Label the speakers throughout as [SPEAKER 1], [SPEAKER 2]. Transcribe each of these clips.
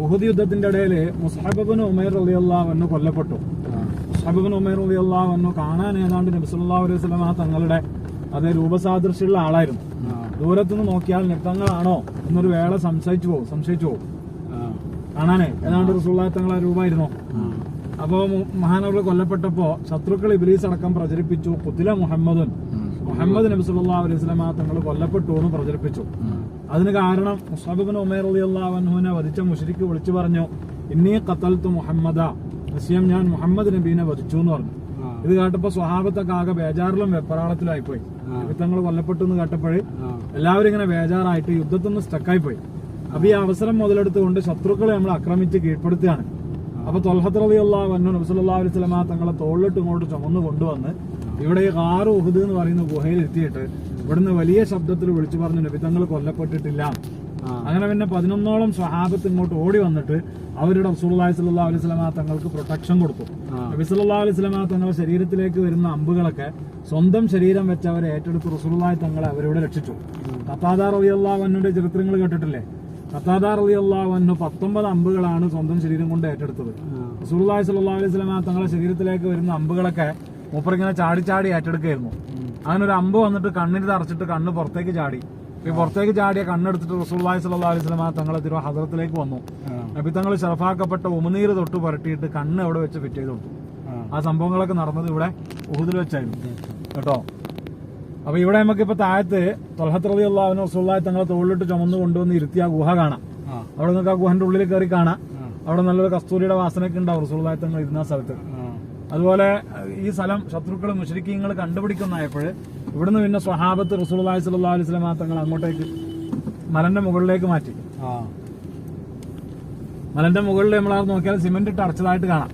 [SPEAKER 1] ഉഹദ് യുദ്ധത്തിന്റെ ഇടയിൽ മുസ്അബ് ഇബ്നു ഉമൈർ റളിയല്ലാഹു അൻഹു കൊല്ലപ്പെട്ടു. മുസ്അബ് ഇബ്നു ഉമൈർ റളിയല്ലാഹു അൻഹു കാണാൻ ഏതാണ്ട് നബി സല്ലല്ലാഹു അലൈഹി വസല്ലം തങ്ങളുടെ അതേ രൂപസാദൃശ്യമുള്ള ആളായിരുന്നു. ദൂരത്തുനിന്ന് നോക്കിയാൽ നൃത്തങ്ങളാണോ എന്നൊരു വേള സംശയിച്ചു പോകും. കാണാനേ ഏതാണ്ട് റസൂലുള്ളാഹി തങ്ങളെ രൂപമായിരുന്നു. അപ്പോ മഹാനവർ കൊല്ലപ്പെട്ടപ്പോ ശത്രുക്കൾ ഇബ്ലീസ് അടക്കം പ്രചരിപ്പിച്ചു, ഖുതില മുഹമ്മദ് നബി സല്ലല്ലാഹു അലൈഹി വസല്ലം തങ്ങൾ കൊല്ലപ്പെട്ടു എന്ന് പ്രചരിപ്പിച്ചു. അതിന് കാരണം മുസ്അബ് ഇബ്നു ഉമൈർ റളിയല്ലാഹു അൻഹുവിനെ വധിച്ച മുശ്രിക്ക് വിളിച്ചു പറഞ്ഞു, ഇന്നി ഖതൽതു മുഹമ്മദ, നിശ്ചയം ഞാൻ മുഹമ്മദ് നബീനെ വധിച്ചു എന്ന് പറഞ്ഞു. ഇത് കേട്ടപ്പോ സ്വഹാബത്തൊക്കെ ആകെ ബേജാറിലും വെപ്രാളത്തിലായിപ്പോയി. നബിത്തങ്ങൾ കൊല്ലപ്പെട്ടു എന്ന് കേട്ടപ്പോഴേ എല്ലാവരും ഇങ്ങനെ ബേജാറായിട്ട് യുദ്ധത്തിൽ നിന്ന് സ്റ്റക്കായി പോയി. അപ്പൊ ഈ അവസരം മുതലെടുത്തുകൊണ്ട് ശത്രുക്കളെ നമ്മൾ ആക്രമിച്ച് കീഴ്പ്പെടുത്തുകയാണ്. അപ്പൊ ത്വൽഹത്ത് റളിയല്ലാഹു അൻഹു നബി സല്ലല്ലാഹു അലൈഹി വസല്ലം തങ്ങളെ തോളിലിട്ട് ഇങ്ങോട്ട് ചുമന്നു കൊണ്ടുവന്ന് ഇവിടെ ഈ ഗാർ ഉഹദ് എന്ന് പറയുന്ന ഗുഹയിൽ എത്തിയിട്ട് ഇവിടുന്ന് വലിയ ശബ്ദത്തിൽ വിളിച്ചു പറഞ്ഞു, നബിത്തങ്ങൾ കൊല്ലപ്പെട്ടിട്ടില്ല. അങ്ങനെ പിന്നെ 11ഓളം സ്വഹാബത്ത് ഇങ്ങോട്ട് ഓടി വന്നിട്ട് അവരുടെ റസൂലുള്ളാഹി സ്വല്ലല്ലാഹു അലൈഹി വസല്ലം തങ്ങൾക്ക് പ്രൊട്ടക്ഷൻ കൊടുത്തു. നബി സല്ലല്ലാഹു അലൈഹി വസല്ലം തങ്ങളുടെ ശരീരത്തിലേക്ക് വരുന്ന അമ്പുകളൊക്കെ സ്വന്തം ശരീരം വെച്ച് അവരെ ഏറ്റെടുത്ത് റസൂലുള്ളാഹി തങ്ങളെ അവരോട് രക്ഷിച്ചു. ഖത്താദ റളിയല്ലാഹു അൻഹുവിന്റെ ചരിത്രങ്ങൾ കേട്ടിട്ടില്ലേ? ഖത്താദ റളിയല്ലാഹു അൻഹു 19 അമ്പുകളാണ് സ്വന്തം ശരീരം കൊണ്ട് ഏറ്റെടുത്തത്. റസൂലുള്ളാഹി സ്വല്ലല്ലാഹു അലൈഹി വസല്ലം തങ്ങളുടെ ശരീരത്തിലേക്ക് വരുന്ന അമ്പുകളൊക്കെ മൂപ്പറിങ്ങനെ ചാടി ഏറ്റെടുക്കുകയായിരുന്നു. അങ്ങനെ ഒരു അമ്പ് വന്നിട്ട് കണ്ണിന് തറച്ചിട്ട് കണ്ണ് പുറത്തേക്ക് ചാടി. ഈ പുറത്തേക്ക് ചാടിയ കണ്ണെടുത്തിട്ട് റസൂലുള്ളാഹി സ്വല്ലല്ലാഹു അലൈഹി വസല്ലം തങ്ങളെ തിരു ഹദ്റത്തിലേക്ക് വന്നു. നബി തങ്ങൾ ശറഫാക്കപ്പെട്ട ഉമിനീര് തൊട്ട് പുരട്ടിയിട്ട് കണ്ണ് എവിടെ വെച്ച് ഫിറ്റ് ചെയ്ത് കൊടുത്തു. ആ സംഭവങ്ങളൊക്കെ നടന്നത് ഇവിടെ ഉഹുദിൽ വെച്ചായിരുന്നു കേട്ടോ. അപ്പൊ ഇവിടെ നമുക്കിപ്പോ താഴത്ത് ത്വൽഹത്ത് റളിയല്ലാഹു അൻഹു റസൂലുള്ളാഹി തങ്ങളെ തോളിലിട്ട് ചുമന്ന് കൊണ്ടുവന്ന് ഇരുത്തി ആ ഗുഹ കാണാം. അവിടെ നിങ്ങൾക്ക് ആ ഗുഹന്റെ ഉള്ളിൽ കയറി കാണാം. അവിടെ നല്ലൊരു കസ്തൂരിയുടെ വാസനയൊക്കെ ഉണ്ടാവും റസൂലുള്ളാഹി തങ്ങൾ ഇരുന്ന സ്ഥലത്ത്. അതുപോലെ ഈ സ്ഥലം ശത്രുക്കൾ മുശ്രിക്കീങ്ങൾ കണ്ടുപിടിക്കുന്നതായപ്പോൾ ഇവിടുന്ന് പിന്നെ സ്വഹാബത്ത് റസൂലുള്ളാഹി സ്വല്ലല്ലാഹു അലൈഹി വസല്ലം തങ്ങൾ അങ്ങോട്ടേക്ക് മലന്റെ മുകളിലേക്ക് മാറ്റി. മലന്റെ മുകളിൽ നമ്മൾ നോക്കിയാൽ സിമെന്റ് ഇട്ട് അടച്ചതായിട്ട് കാണാം.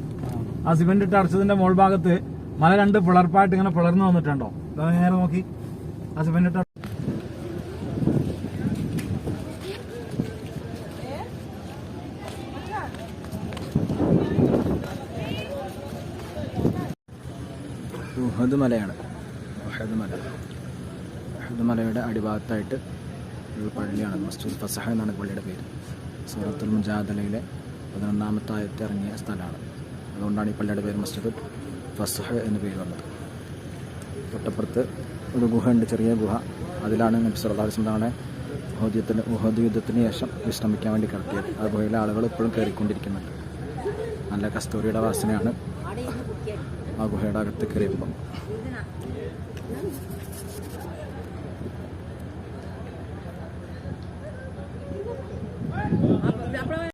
[SPEAKER 1] ആ സിമെന്റ് ഇട്ട് അടച്ചതിന്റെ മോൾ ഭാഗത്ത് മല 2 പിളർപ്പായിട്ട് ഇങ്ങനെ പിളർന്നു വന്നിട്ടുണ്ടോ? നേരെ നോക്കി ആ സിമെന്റ് ഇട്ട്
[SPEAKER 2] ഉഹദ് മലയാണ്. ഉഹദ് മലയുടെ അടിഭാഗത്തായിട്ട് ഒരു പള്ളിയാണ്. മസ്ജിദുൽ ഫസഹ എന്നാണ് പള്ളിയുടെ പേര്. സൂറത്തുൽ മുജാദലയിലെ 11ാമത്തെ ആയത്ത് ഇറങ്ങിയ സ്ഥലമാണ്. അതുകൊണ്ടാണ് ഈ പള്ളിയുടെ പേര് മസ്ജിദുൽ ഫസഹ എന്ന് പേര് വന്നത്. തൊട്ടപ്പുറത്ത് ഒരു ഗുഹ ഉണ്ട്, ചെറിയ ഗുഹ. അതിലാണ് നബി സല്ലല്ലാഹു അലൈഹി വസല്ലം തങ്ങളെ ഉഹദ് യുദ്ധത്തിന് ശേഷം വിശ്രമിക്കാൻ വേണ്ടി കിടത്തിയത്. ആ ഗുഹയിലെ ആളുകൾ ഇപ്പോഴും കയറിക്കൊണ്ടിരിക്കുന്നുണ്ട്. നല്ല കസ്തൂരിയുടെ വാസനയാണ് ആ ഗുഹയുടെ അകത്ത് കയറിയപ്പോൾ.